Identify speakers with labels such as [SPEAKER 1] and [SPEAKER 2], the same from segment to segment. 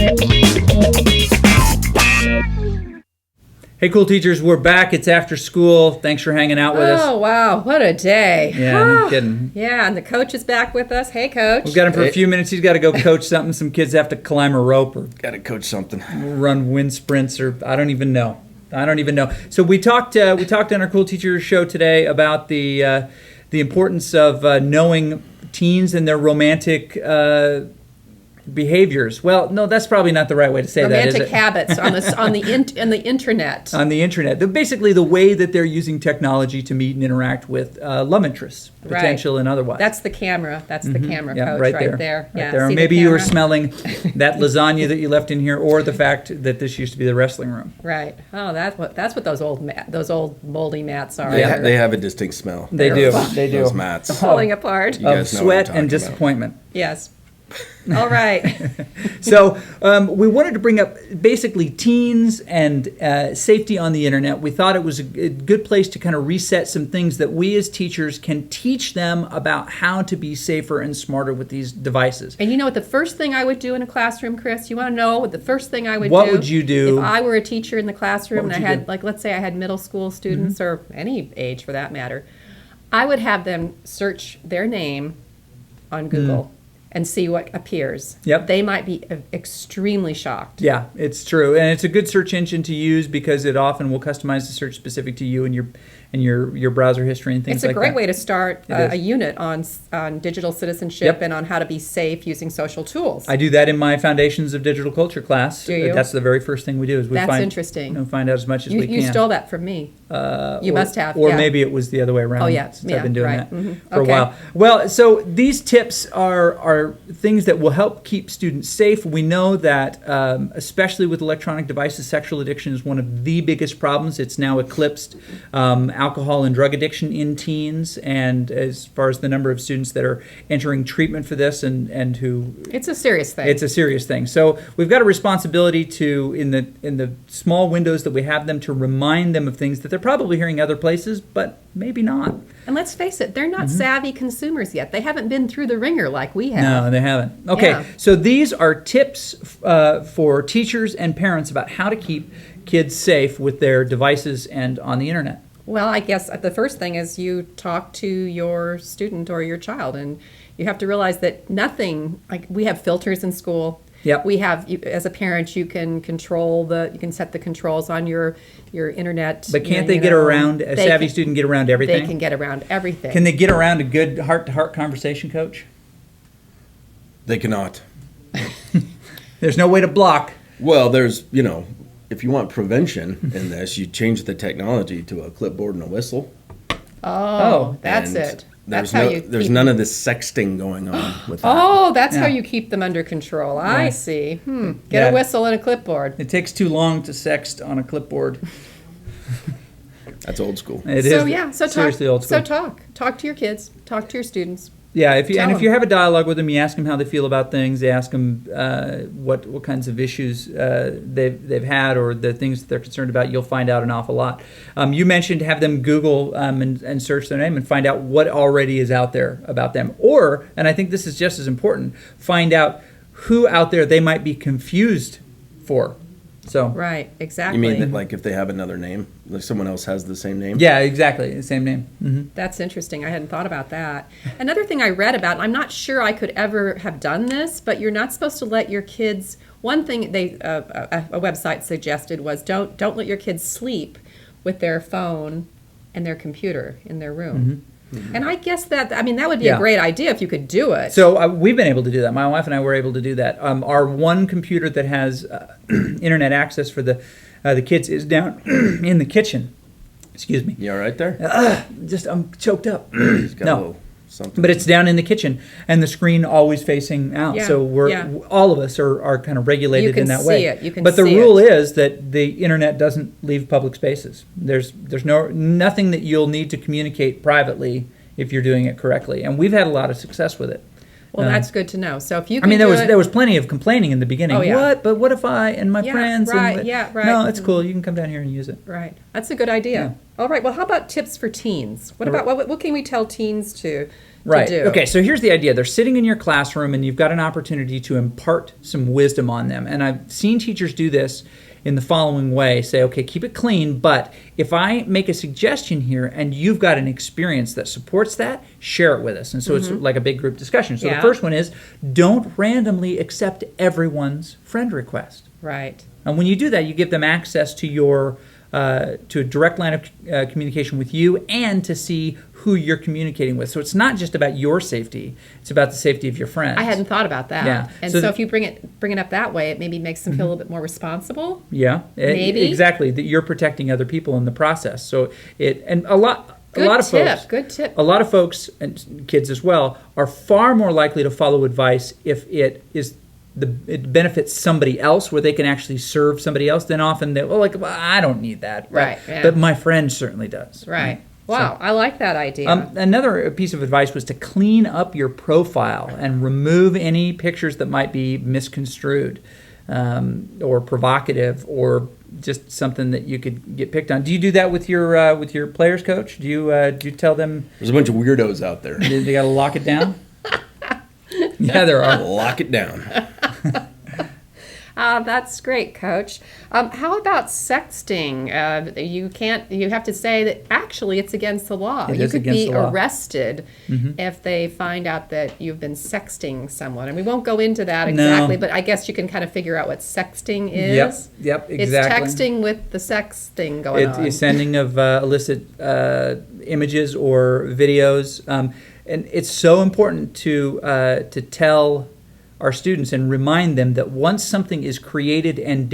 [SPEAKER 1] Hey, cool teachers, we're back. It's after school. Thanks for hanging out with us.
[SPEAKER 2] Oh, wow. What a day.
[SPEAKER 1] Yeah, no kidding.
[SPEAKER 2] Yeah, and the coach is back with us. Hey, coach.
[SPEAKER 1] We've got him for a few minutes. He's got to go coach something. Some kids have to climb a rope or
[SPEAKER 3] Got to coach something.
[SPEAKER 1] run wind sprints or I don't even know. So we talked on our Cool Teachers show today about the importance of knowing teens and their romantic behaviors. Well, no, that's probably not the right way to say that, is it?
[SPEAKER 2] Romantic habits on the internet.
[SPEAKER 1] On the internet. Basically the way that they're using technology to meet and interact with love interests, potential and otherwise.
[SPEAKER 2] That's the camera. That's the camera,
[SPEAKER 1] Yeah,
[SPEAKER 2] coach,
[SPEAKER 1] right
[SPEAKER 2] there.
[SPEAKER 1] there.
[SPEAKER 2] Yeah,
[SPEAKER 1] Or
[SPEAKER 2] see
[SPEAKER 1] maybe
[SPEAKER 2] the
[SPEAKER 1] you were
[SPEAKER 2] camera?
[SPEAKER 1] smelling that lasagna that you left in here, or the fact that this used to be the wrestling room.
[SPEAKER 2] Right. Oh, that's what those old moldy mats are.
[SPEAKER 3] They have a distinct smell.
[SPEAKER 1] They do. They do.
[SPEAKER 3] Those mats.
[SPEAKER 2] Falling apart.
[SPEAKER 3] You
[SPEAKER 1] Of
[SPEAKER 3] guys know what I'm
[SPEAKER 1] sweat
[SPEAKER 3] talking
[SPEAKER 1] and
[SPEAKER 3] about.
[SPEAKER 1] disappointment.
[SPEAKER 2] Yes. All right.
[SPEAKER 1] So we wanted to bring up basically teens and safety on the internet. We thought it was a good place to kind of reset some things that we as teachers can teach them about how to be safer and smarter with these devices.
[SPEAKER 2] And you know what the first thing I would do in a classroom, Chris? You want to know what the first thing I would do?
[SPEAKER 1] What would you do?
[SPEAKER 2] If I were a teacher in the classroom
[SPEAKER 1] What
[SPEAKER 2] and
[SPEAKER 1] would
[SPEAKER 2] I
[SPEAKER 1] you
[SPEAKER 2] had,
[SPEAKER 1] do?
[SPEAKER 2] like, let's say I had middle school students or any age for that matter, I would have them search their name on Google and see what appears.
[SPEAKER 1] Yep.
[SPEAKER 2] They might be extremely shocked.
[SPEAKER 1] Yeah, it's true, and it's a good search engine to use because it often will customize the search specific to you and your browser history and things
[SPEAKER 2] It's a
[SPEAKER 1] like that.
[SPEAKER 2] great way to start
[SPEAKER 1] It is.
[SPEAKER 2] a unit on digital citizenship
[SPEAKER 1] Yep.
[SPEAKER 2] and on how to be safe using social tools.
[SPEAKER 1] I do that in my Foundations of Digital Culture class.
[SPEAKER 2] Do you?
[SPEAKER 1] That's the very first thing we do. Is we
[SPEAKER 2] That's
[SPEAKER 1] find,
[SPEAKER 2] interesting.
[SPEAKER 1] Find out as much as we can.
[SPEAKER 2] You stole that from me. You must have.
[SPEAKER 1] Or
[SPEAKER 2] yeah.
[SPEAKER 1] maybe it was the other way around.
[SPEAKER 2] Oh, yeah.
[SPEAKER 1] Since
[SPEAKER 2] Yeah,
[SPEAKER 1] I've been doing
[SPEAKER 2] right.
[SPEAKER 1] that
[SPEAKER 2] Mhm.
[SPEAKER 1] for a
[SPEAKER 2] Okay.
[SPEAKER 1] while. Well, so these tips are things that will help keep students safe. We know that, especially with electronic devices, sexual addiction is one of the biggest problems. It's now eclipsed alcohol and drug addiction in teens, and as far as the number of students that are entering treatment for this and who
[SPEAKER 2] It's a serious thing.
[SPEAKER 1] it's a serious thing. So we've got a responsibility to, in the small windows that we have them, to remind them of things that they're probably hearing other places, but maybe not.
[SPEAKER 2] And let's face it, they're not savvy consumers yet. They haven't been through the ringer like we have.
[SPEAKER 1] No, they haven't. Okay,
[SPEAKER 2] Yeah.
[SPEAKER 1] so these are tips for teachers and parents about how to keep kids safe with their devices and on the internet.
[SPEAKER 2] Well, I guess the first thing is you talk to your student or your child, and you have to realize that nothing, like we have filters in school.
[SPEAKER 1] Yep.
[SPEAKER 2] We have, as a parent, you can you can set the controls on your internet.
[SPEAKER 1] But can't they get around, a savvy student get around everything?
[SPEAKER 2] They can get around everything.
[SPEAKER 1] Can they get around a good heart-to-heart conversation, Coach?
[SPEAKER 3] They cannot.
[SPEAKER 1] There's no way to block.
[SPEAKER 3] Well, if you want prevention in this, you change the technology to a clipboard and a whistle.
[SPEAKER 2] Oh, that's
[SPEAKER 3] And
[SPEAKER 2] it.
[SPEAKER 3] There's
[SPEAKER 2] That's how you
[SPEAKER 3] there's
[SPEAKER 2] keep
[SPEAKER 3] none of this sexting going on with that.
[SPEAKER 2] Oh, that's how
[SPEAKER 1] Yeah.
[SPEAKER 2] you keep them under control. I
[SPEAKER 1] Yeah.
[SPEAKER 2] see. Get
[SPEAKER 1] Yeah.
[SPEAKER 2] a whistle and a clipboard.
[SPEAKER 1] It takes too long to sext on a clipboard.
[SPEAKER 3] That's old school.
[SPEAKER 1] It
[SPEAKER 2] So
[SPEAKER 1] is
[SPEAKER 2] yeah, so talk.
[SPEAKER 1] seriously old school.
[SPEAKER 2] So talk to your kids. Talk to your students.
[SPEAKER 1] Yeah, if you
[SPEAKER 2] Tell
[SPEAKER 1] if
[SPEAKER 2] them.
[SPEAKER 1] you have a dialogue with them, you ask them how they feel about things. You ask them what kinds of issues they've had or the things that they're concerned about. You'll find out an awful lot. You mentioned have them Google and search their name and find out what already is out there about them. Or, and I think this is just as important, find out who out there they might be confused for. So
[SPEAKER 2] Right. Exactly.
[SPEAKER 3] You mean that, like, if they have another name, like someone else has the same name?
[SPEAKER 1] yeah, exactly, the same name.
[SPEAKER 2] That's interesting. I hadn't thought about that. Another thing I read about, and I'm not sure I could ever have done this, but you're not supposed to let your kids. One thing a website suggested was don't let your kids sleep with their phone and their computer in their room. And I guess that would be
[SPEAKER 1] Yeah.
[SPEAKER 2] a great idea if you could do it.
[SPEAKER 1] So we've been able to do that. My wife and I were able to do that. Our one computer that has internet access for the kids is down in the kitchen. Excuse me.
[SPEAKER 3] You all right there?
[SPEAKER 1] I'm choked up.
[SPEAKER 3] He's got a
[SPEAKER 1] No.
[SPEAKER 3] little something.
[SPEAKER 1] But it's down in the kitchen, and the screen always facing out.
[SPEAKER 2] Yeah,
[SPEAKER 1] So
[SPEAKER 2] yeah.
[SPEAKER 1] all of us are kind of regulated
[SPEAKER 2] You can
[SPEAKER 1] in that
[SPEAKER 2] see
[SPEAKER 1] way.
[SPEAKER 2] it, you can
[SPEAKER 1] but the
[SPEAKER 2] see
[SPEAKER 1] rule
[SPEAKER 2] it.
[SPEAKER 1] is that the internet doesn't leave public spaces. There's nothing that you'll need to communicate privately if you're doing it correctly, and we've had a lot of success with it.
[SPEAKER 2] Well, that's good to know. So if you
[SPEAKER 1] I
[SPEAKER 2] can
[SPEAKER 1] mean,
[SPEAKER 2] do
[SPEAKER 1] there was plenty of complaining in the beginning.
[SPEAKER 2] Oh, yeah.
[SPEAKER 1] What? But what if I and my
[SPEAKER 2] Yeah,
[SPEAKER 1] friends?
[SPEAKER 2] right,
[SPEAKER 1] and,
[SPEAKER 2] yeah, right.
[SPEAKER 1] No, it's cool. You can come down here and use it.
[SPEAKER 2] Right. That's a good idea. All right. Well, how about tips for teens? What about what can we tell teens
[SPEAKER 1] Right.
[SPEAKER 2] do.
[SPEAKER 1] Okay, so here's the idea. They're sitting in your classroom and you've got an opportunity to impart some wisdom on them. And I've seen teachers do this in the following way. Say, okay, keep it clean, but if I make a suggestion here and you've got an experience that supports that, share it with us. And so it's like a big group discussion. So the
[SPEAKER 2] Yeah.
[SPEAKER 1] first one is, don't randomly accept everyone's friend request.
[SPEAKER 2] Right.
[SPEAKER 1] And when you do that, you give them access to your to a direct line of communication with you and to see who you're communicating with. So it's not just about your safety; it's about the safety of your friends.
[SPEAKER 2] I hadn't thought about that.
[SPEAKER 1] Yeah.
[SPEAKER 2] And
[SPEAKER 1] So
[SPEAKER 2] so,
[SPEAKER 1] the-
[SPEAKER 2] if you bring it up that way, it maybe makes them feel a little bit more responsible.
[SPEAKER 1] Yeah,
[SPEAKER 2] Maybe.
[SPEAKER 1] exactly. That you're protecting other people in the process. So a lot
[SPEAKER 2] Good
[SPEAKER 1] of
[SPEAKER 2] tip.
[SPEAKER 1] folks,
[SPEAKER 2] Good tip.
[SPEAKER 1] a lot of folks and kids as well are far more likely to follow advice if it benefits somebody else, where they can actually serve somebody else. Then often well, I don't need that, but,
[SPEAKER 2] Right, yeah.
[SPEAKER 1] but my friend certainly does.
[SPEAKER 2] Right. Wow. I like that idea.
[SPEAKER 1] Another piece of advice was to clean up your profile and remove any pictures that might be misconstrued or provocative or just something that you could get picked on. Do you do that with your players, coach? Do you tell them
[SPEAKER 3] There's a bunch of weirdos out there.
[SPEAKER 1] they got to lock it down? Yeah, there are.
[SPEAKER 3] Lock it down.
[SPEAKER 2] That's great, Coach. How about sexting? You have to say that actually it's against the law.
[SPEAKER 1] It
[SPEAKER 2] You
[SPEAKER 1] is
[SPEAKER 2] could
[SPEAKER 1] against
[SPEAKER 2] be
[SPEAKER 1] the law.
[SPEAKER 2] arrested if they find out that you've been sexting someone. And we won't go into that
[SPEAKER 1] No.
[SPEAKER 2] exactly, but I guess you can kind of figure out what sexting is.
[SPEAKER 1] Yep,
[SPEAKER 2] It's
[SPEAKER 1] exactly.
[SPEAKER 2] texting with the sex thing going on.
[SPEAKER 1] It's sending of illicit images or videos, and it's so important to tell our students and remind them that once something is created and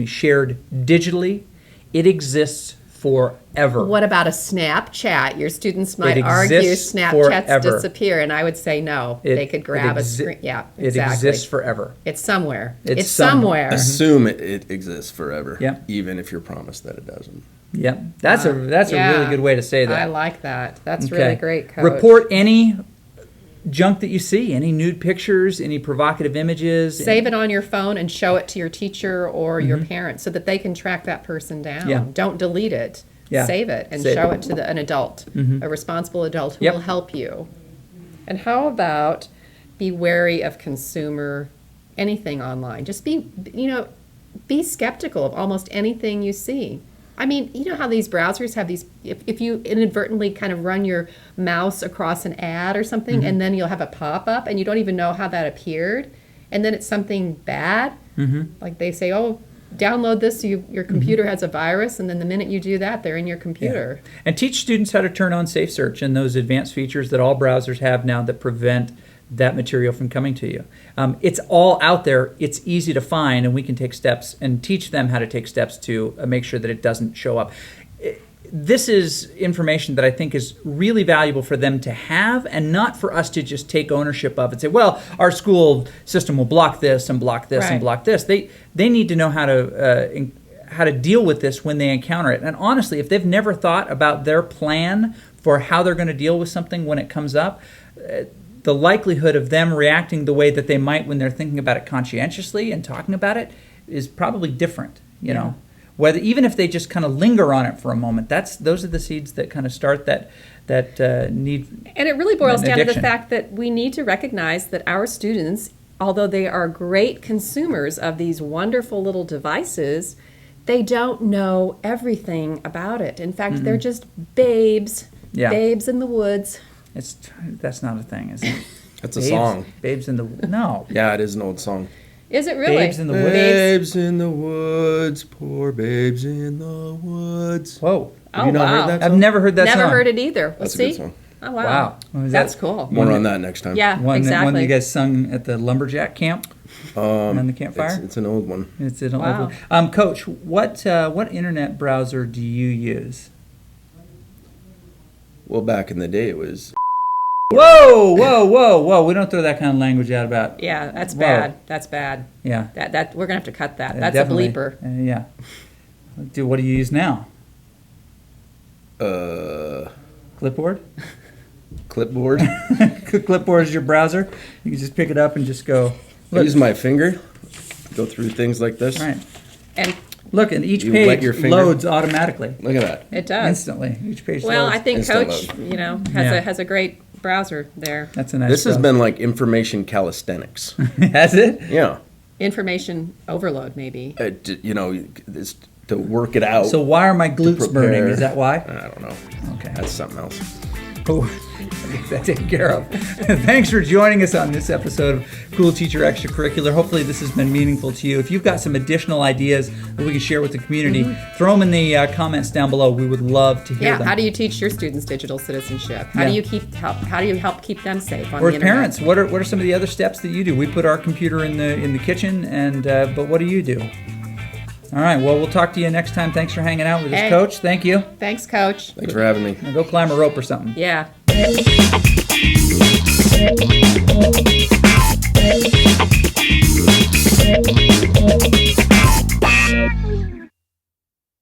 [SPEAKER 1] shared digitally, it exists forever.
[SPEAKER 2] What about a Snapchat? Your students might
[SPEAKER 1] It
[SPEAKER 2] argue
[SPEAKER 1] exists
[SPEAKER 2] Snapchats
[SPEAKER 1] forever.
[SPEAKER 2] disappear, and I would say no. They could grab a screen. Yeah,
[SPEAKER 1] It
[SPEAKER 2] exactly.
[SPEAKER 1] exists forever.
[SPEAKER 2] It's somewhere.
[SPEAKER 1] It's
[SPEAKER 2] It's somewhere.
[SPEAKER 3] Assume it exists forever.
[SPEAKER 1] Yeah.
[SPEAKER 3] Even if you're promised that it doesn't.
[SPEAKER 1] Yep, that's a
[SPEAKER 2] Yeah.
[SPEAKER 1] really good way to say that.
[SPEAKER 2] I like that. That's
[SPEAKER 1] Okay.
[SPEAKER 2] really great, Coach.
[SPEAKER 1] Report any junk that you see, any nude pictures, any provocative images.
[SPEAKER 2] Save it on your phone and show it to your teacher or your parents so that they can track that person down.
[SPEAKER 1] Yeah.
[SPEAKER 2] Don't delete it.
[SPEAKER 1] Yeah.
[SPEAKER 2] Save it and
[SPEAKER 1] Save
[SPEAKER 2] show
[SPEAKER 1] it.
[SPEAKER 2] it to an adult, a responsible adult who
[SPEAKER 1] Yep.
[SPEAKER 2] will help you. And how about be wary of consumer anything online? Just be skeptical of almost anything you see. I mean, you know how these browsers have these, if you inadvertently kind of run your mouse across an ad or something, and then you'll have a pop-up and you don't even know how that appeared, and then it's something bad, like they say, oh, download this, your computer has a virus, and then the minute you do that, they're in your computer.
[SPEAKER 1] And teach students how to turn on Safe Search and those advanced features that all browsers have now that prevent that material from coming to you. It's all out there. It's easy to find, and we can take steps and teach them how to take steps to make sure that it doesn't show up. This is information that I think is really valuable for them to have, and not for us to just take ownership of and say, well, our school system will block this and block this and
[SPEAKER 2] Right.
[SPEAKER 1] block this. They need to know how to deal with this when they encounter it. And honestly, if they've never thought about their plan for how they're going to deal with something when it comes up, the likelihood of them reacting the way that they might when they're thinking about it conscientiously and talking about it is probably different, you know. Whether even if they just kind of linger on it for a moment, those are the seeds that kind of start that need.
[SPEAKER 2] And it really boils
[SPEAKER 1] An
[SPEAKER 2] down to the
[SPEAKER 1] addiction.
[SPEAKER 2] fact that we need to recognize that our students, although they are great consumers of these wonderful little devices, they don't know everything about it. In fact, they're just babes,
[SPEAKER 1] Yeah.
[SPEAKER 2] babes in the woods.
[SPEAKER 1] That's not a thing, is it?
[SPEAKER 3] That's a
[SPEAKER 1] Babes-
[SPEAKER 3] song.
[SPEAKER 1] Babes in the no.
[SPEAKER 3] Yeah, it is an old song.
[SPEAKER 2] Is it really?
[SPEAKER 1] Babes in the woods.
[SPEAKER 3] Babes in the woods, poor babes in the woods.
[SPEAKER 1] Whoa,
[SPEAKER 2] Oh,
[SPEAKER 3] Have you not
[SPEAKER 2] wow.
[SPEAKER 3] heard that
[SPEAKER 1] I've
[SPEAKER 3] song?
[SPEAKER 1] never heard that
[SPEAKER 2] Never
[SPEAKER 1] song.
[SPEAKER 2] heard it either. Well,
[SPEAKER 3] That's a
[SPEAKER 2] see?
[SPEAKER 3] good song.
[SPEAKER 2] Oh, wow.
[SPEAKER 1] Wow. Was
[SPEAKER 2] That's
[SPEAKER 1] that
[SPEAKER 2] cool.
[SPEAKER 3] More on that next time.
[SPEAKER 2] Yeah,
[SPEAKER 1] One
[SPEAKER 2] exactly.
[SPEAKER 1] that you guys sung at the lumberjack camp on the campfire.
[SPEAKER 3] It's an old one.
[SPEAKER 1] It's an
[SPEAKER 2] Wow.
[SPEAKER 1] old one. Coach, what internet browser do you use?
[SPEAKER 3] Well, back in the day, it was.
[SPEAKER 1] Whoa, whoa, whoa, whoa! We don't throw that kind of language out about.
[SPEAKER 2] Yeah, that's
[SPEAKER 1] Whoa.
[SPEAKER 2] bad. That's bad.
[SPEAKER 1] Yeah,
[SPEAKER 2] That we're gonna have to cut that. That's
[SPEAKER 1] definitely.
[SPEAKER 2] a bleeper.
[SPEAKER 1] Yeah. What do you use now? Clipboard.
[SPEAKER 3] Clipboard.
[SPEAKER 1] Clipboard is your browser. You can just pick it up and just go.
[SPEAKER 3] I use my finger, go through things like this.
[SPEAKER 1] Right.
[SPEAKER 2] And
[SPEAKER 1] Look, and each
[SPEAKER 3] You wet
[SPEAKER 1] page
[SPEAKER 3] your finger?
[SPEAKER 1] loads automatically,
[SPEAKER 3] Look at that.
[SPEAKER 2] It does.
[SPEAKER 1] instantly. Each page
[SPEAKER 2] Well,
[SPEAKER 1] loads.
[SPEAKER 2] I think
[SPEAKER 3] Instant
[SPEAKER 2] Coach,
[SPEAKER 3] load.
[SPEAKER 1] Yeah.
[SPEAKER 2] has a great browser there.
[SPEAKER 1] That's a nice.
[SPEAKER 3] This has
[SPEAKER 1] browser.
[SPEAKER 3] been like information calisthenics.
[SPEAKER 1] Has it?
[SPEAKER 3] Yeah.
[SPEAKER 2] Information overload, maybe.
[SPEAKER 3] This, to work it out.
[SPEAKER 1] So why are my glutes
[SPEAKER 3] prepare.
[SPEAKER 1] burning? Is that why?
[SPEAKER 3] I don't know.
[SPEAKER 1] Okay.
[SPEAKER 3] That's something else.
[SPEAKER 1] Oh, get that taken care of. Thanks for joining us on this episode of Cool Teacher Extracurricular. Hopefully this has been meaningful to you. If you've got some additional ideas that we can share with the community, throw them in the comments down below. We would love to hear
[SPEAKER 2] Yeah.
[SPEAKER 1] them.
[SPEAKER 2] How do you teach your students digital citizenship? How
[SPEAKER 1] Yeah.
[SPEAKER 2] do you help keep them safe on
[SPEAKER 1] Or
[SPEAKER 2] the internet?
[SPEAKER 1] parents, what are some of the other steps that you do? We put our computer in the kitchen, and but what do you do? All right. Well, we'll talk to you next time. Thanks for hanging out with us,
[SPEAKER 2] Hey.
[SPEAKER 1] Coach. Thank you.
[SPEAKER 2] Thanks, Coach.
[SPEAKER 3] Thanks for having me.
[SPEAKER 1] Now go climb a rope or something.
[SPEAKER 2] Yeah.